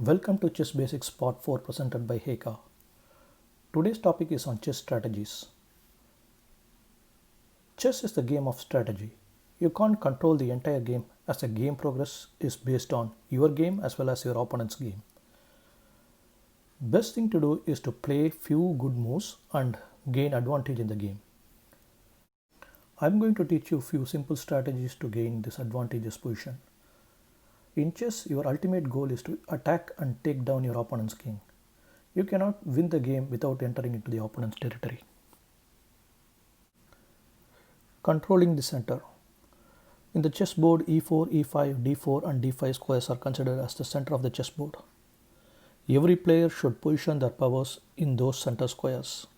Welcome to Chess Basics Part 4 presented by HeKa. Today's topic is on chess strategies. Chess is the game of strategy. You can't control the entire game as the game progress is based on your game as well as your opponent's game. Best thing to do is to play few good moves and gain advantage in the game. I'm going to teach you few simple strategies to gain this advantageous position. In chess, your ultimate goal is to attack and take down your opponent's king. You cannot win the game without entering into the opponent's territory. Controlling the center. In the chessboard, e4, e5, d4 and d5 squares are considered as the center of the chessboard. Every player should position their powers in those center squares.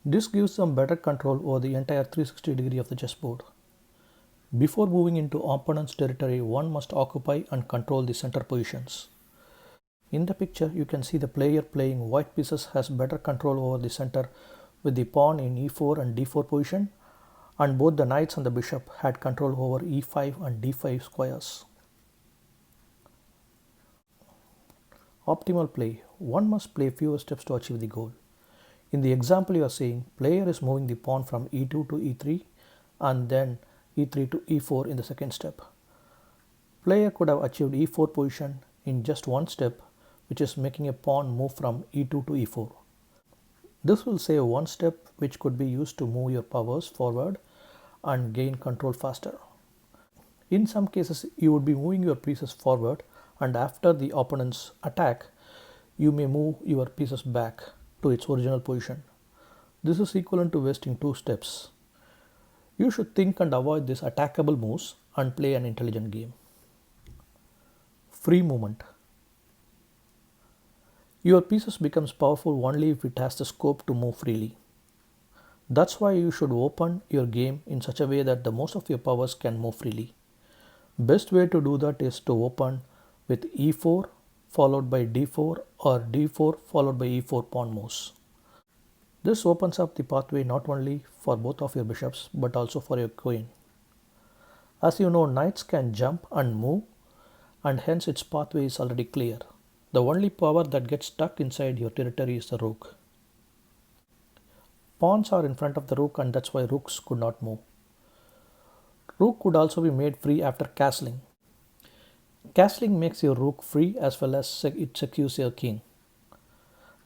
This gives them better control over the entire 360 degree of the chessboard. Before moving into opponent's territory, one must occupy and control the center positions. In the picture, you can see the player playing white pieces has better control over the center with the pawn in e4 and d4 position, and both the knights and the bishop had control over e5 and d5 squares. Optimal play. One must play fewer steps to achieve the goal. In the example you are seeing, player is moving the pawn from e2 to e3 and then e3 to e4 in the second step. Player could have achieved e4 position in just one step, which is making a pawn move from e2 to e4. This will save one step which could be used to move your powers forward and gain control faster. In some cases, you would be moving your pieces forward, and after the opponent's attack, you may move your pieces back to its original position. This is equivalent to wasting two steps. You should think and avoid these attackable moves and play an intelligent game. Free movement. Your pieces becomes powerful only if it has the scope to move freely. That's why you should open your game in such a way that the most of your powers can move freely. Best way to do that is to open with e4 followed by d4 or d4 followed by e4 pawn moves. This opens up the pathway not only for both of your bishops but also for your queen. As you know, knights can jump and move, and hence its pathway is already clear. The only power that gets stuck inside your territory is the rook. Pawns are in front of the rook, and that's why rooks could not move. Rook could also be made free after castling. Castling makes your rook free as well as it secures your king.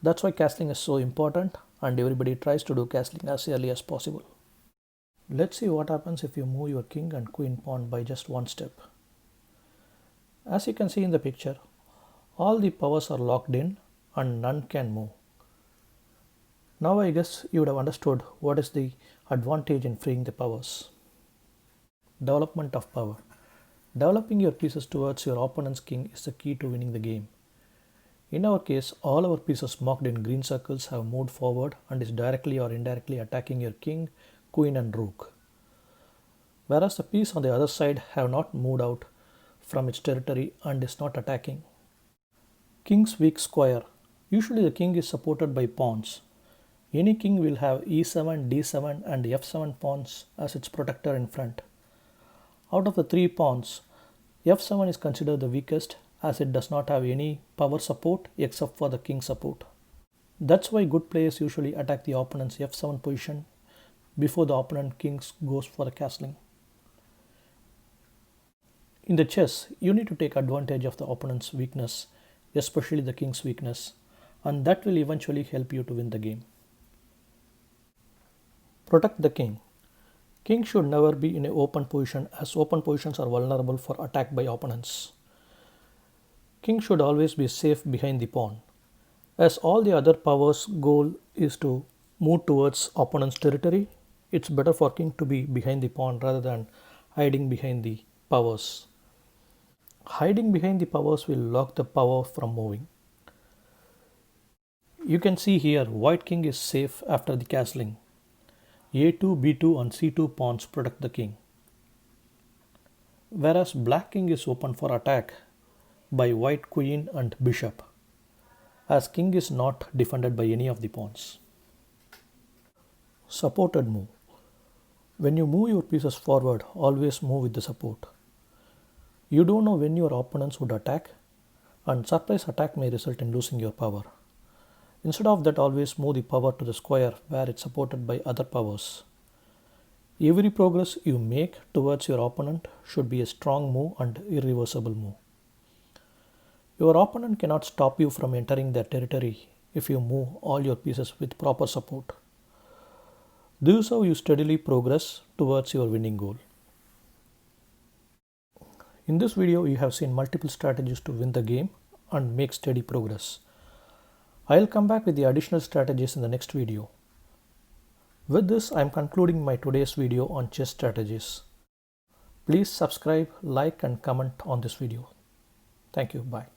That's why castling is so important, and everybody tries to do castling as early as possible. Let's see what happens if you move your king and queen pawn by just one step. As you can see in the picture, all the powers are locked in and none can move. Now I guess you would have understood what is the advantage in freeing the powers. Development of power. Developing your pieces towards your opponent's king is the key to winning the game. In our case, all our pieces marked in green circles have moved forward and is directly or indirectly attacking your king, queen and rook. Whereas the piece on the other side have not moved out from its territory and is not attacking. King's weak square. Usually the king is supported by pawns. Any king will have e7, d7 and f7 pawns as its protector in front. Out of the three pawns, f7 is considered the weakest as it does not have any power support except for the king support. That's why good players usually attack the opponent's f7 position before the opponent king goes for the castling. In the chess, you need to take advantage of the opponent's weakness, especially the king's weakness, and that will eventually help you to win the game. Protect the king. King should never be in an open position, as open positions are vulnerable for attack by opponents. King should always be safe behind the pawn. As all the other powers' goal is to move towards opponent's territory, it's better for king to be behind the pawn rather than hiding behind the powers. Hiding behind the powers will lock the power from moving. You can see here white king is safe after the castling. a2, b2 and c2 pawns protect the king. Whereas black king is open for attack by white queen and bishop, as king is not defended by any of the pawns. Supported move. When you move your pieces forward, always move with the support. You don't know when your opponents would attack, and surprise attack may result in losing your power. Instead of that, always move the power to the square where it's supported by other powers. Every progress you make towards your opponent should be a strong move and irreversible move. Your opponent cannot stop you from entering their territory if you move all your pieces with proper support. This is how you steadily progress towards your winning goal. In this video, you have seen multiple strategies to win the game and make steady progress. I'll come back with the additional strategies in the next video. With this, I am concluding my today's video on chess strategies. Please subscribe, like and comment on this video. Thank you. Bye.